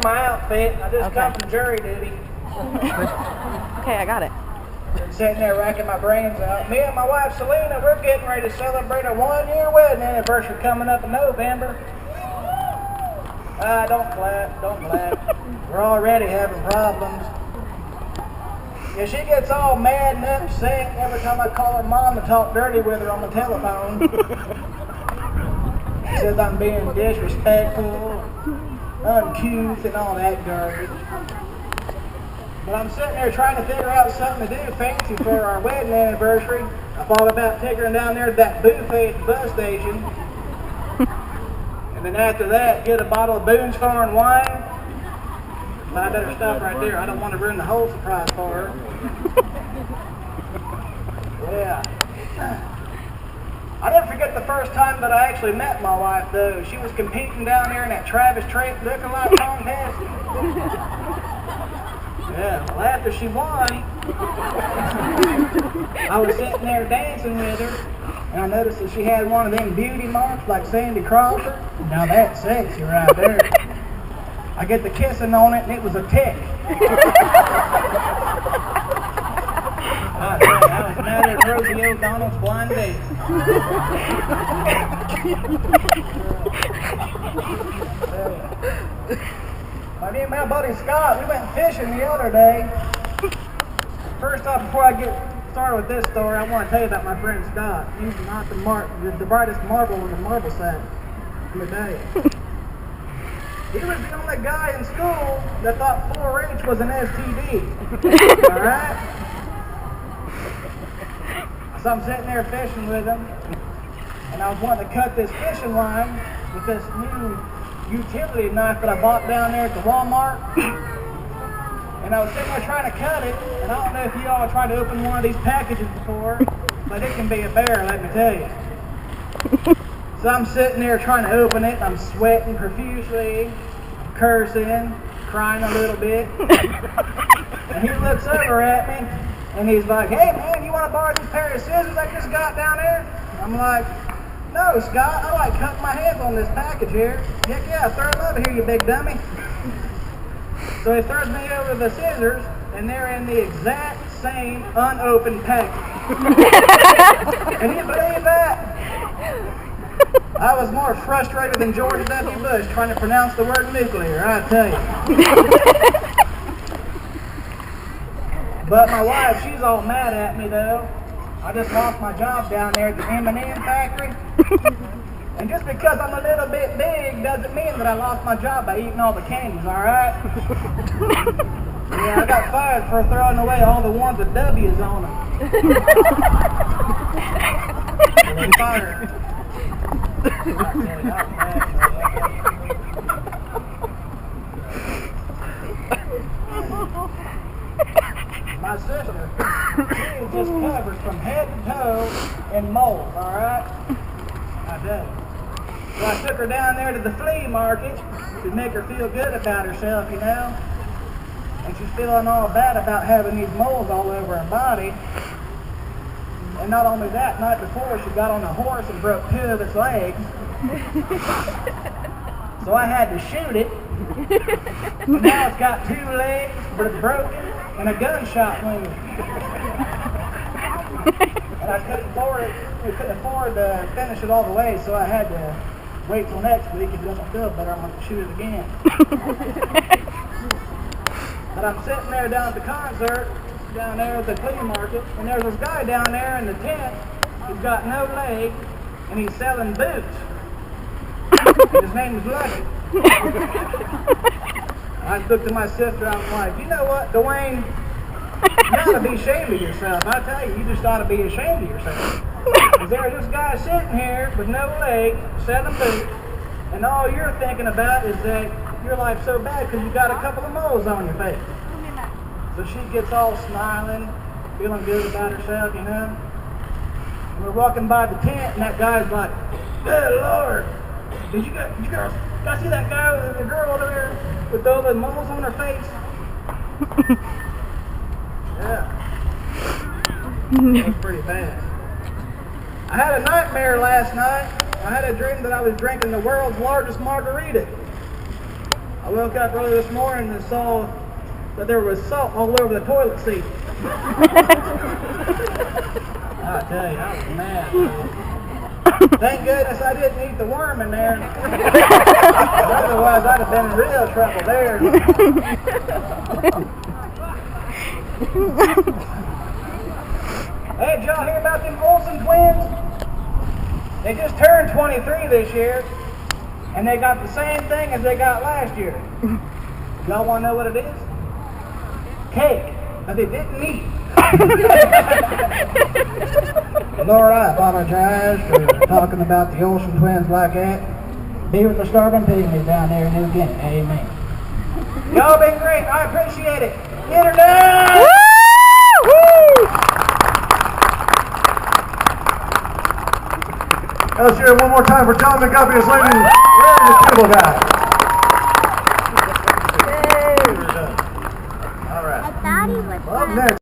my outfit. I just come from jury duty. Okay, I got it. Been sitting there racking my brains out. Me and my wife Selena, we're getting ready to celebrate our 1-year wedding anniversary coming up in November. Don't clap, don't clap. We're already having problems. Yeah, she gets all mad and upset every time I call her mom to talk dirty with her on the telephone. She says I'm being disrespectful, uncouth, and all that garbage. But I'm sitting there trying to figure out something to do fancy for our wedding anniversary. I thought about taking her down there to that buffet at the bus station. And then after that, get a bottle of Boone's Foreign wine. But I better stop right there. I don't want to ruin the whole surprise for her. Yeah. I never forget the first time that I actually met my wife, though. She was competing down there in that Travis Tritt lookalike contest. Yeah, well, after she won, I was sitting there dancing with her, and I noticed that she had one of them beauty marks like Sandy Crawford. Now that's sexy right there. I get the kissing on it, and it was a tick. I was mad at Rosie O'Donnell's blind date. Me and my buddy Scott, we went fishing the other day. First off, before I get started with this story, I want to tell you about my friend Scott. He's not the brightest marble in the marble sack. Let me tell you. He was the only guy in school that thought 4-H was an STD. Alright? So I'm sitting there fishing with him, and I was wanting to cut this fishing line with this new utility knife that I bought down there at the Walmart. And I was sitting there trying to cut it, and I don't know if you all tried to open one of these packages before, but it can be a bear, let me tell you. So I'm sitting there trying to open it, I'm sweating profusely, cursing, crying a little bit. And he looks over at me, and he's like, "Hey man, you want to borrow this pair of scissors I just got down there?" I'm like, "No, Scott, I like cutting my hands on this package here." "Heck yeah, throw them over here, you big dummy." So he throws me over the scissors, and they're in the exact same unopened package. Can you believe that? I was more frustrated than George W. Bush trying to pronounce the word nuclear, I tell you. But my wife, she's all mad at me though. I just lost my job down there at the M&M factory. And just because I'm a little bit big doesn't mean that I lost my job by eating all the candies, alright? Yeah, I got fired for throwing away all the ones with W's on them. They fired. My sister, she is just covered from head to toe in mold, alright? I do. So I took her down there to the flea market to make her feel good about herself, you know? And she's feeling all bad about having these moles all over her body. And not only that, night before she got on a horse and broke 2 of its legs. So I had to shoot it. And now it's got 2 legs, but it's broken, and a gunshot wound. And I couldn't afford to finish it all the way, so I had to wait till next week. If it doesn't feel better, I'm going to shoot it again. But I'm sitting there down at the concert, down there at the flea market, and there's this guy down there in the tent who's got no legs, and he's selling boots. And his name is Lucky. I looked at my sister, I was like, "You know what, Dwayne? You ought to be ashamed of yourself. I tell you, you just ought to be ashamed of yourself. Because there's this guy sitting here with no legs, selling boots, and all you're thinking about is that your life's so bad because you got a couple of moles on your face." So she gets all smiling, feeling good about herself, you know. And we're walking by the tent, and that guy's like, "Good Lord, did you girls see that guy with the girl over there with all the moles on her face?" Yeah. That's pretty bad. I had a nightmare last night. I had a dream that I was drinking the world's largest margarita. I woke up early this morning and saw that there was salt all over the toilet seat. I tell you, I was mad. Thank goodness I didn't eat the worm in there. Otherwise, I'd have been in real trouble there. Hey, did y'all hear about them Olsen twins? They just turned 23 this year, and they got the same thing as they got last year. Y'all want to know what it is? Cake that they didn't eat. Lord, I apologize for talking about the Olsen twins like that. Be with the starving pygmies down there in New Guinea. Amen. Y'all been great. I appreciate it. Get her done! Woo! Let's hear it one more time for John McGuffie as leading the cable guy. All right. I thought he was Up next.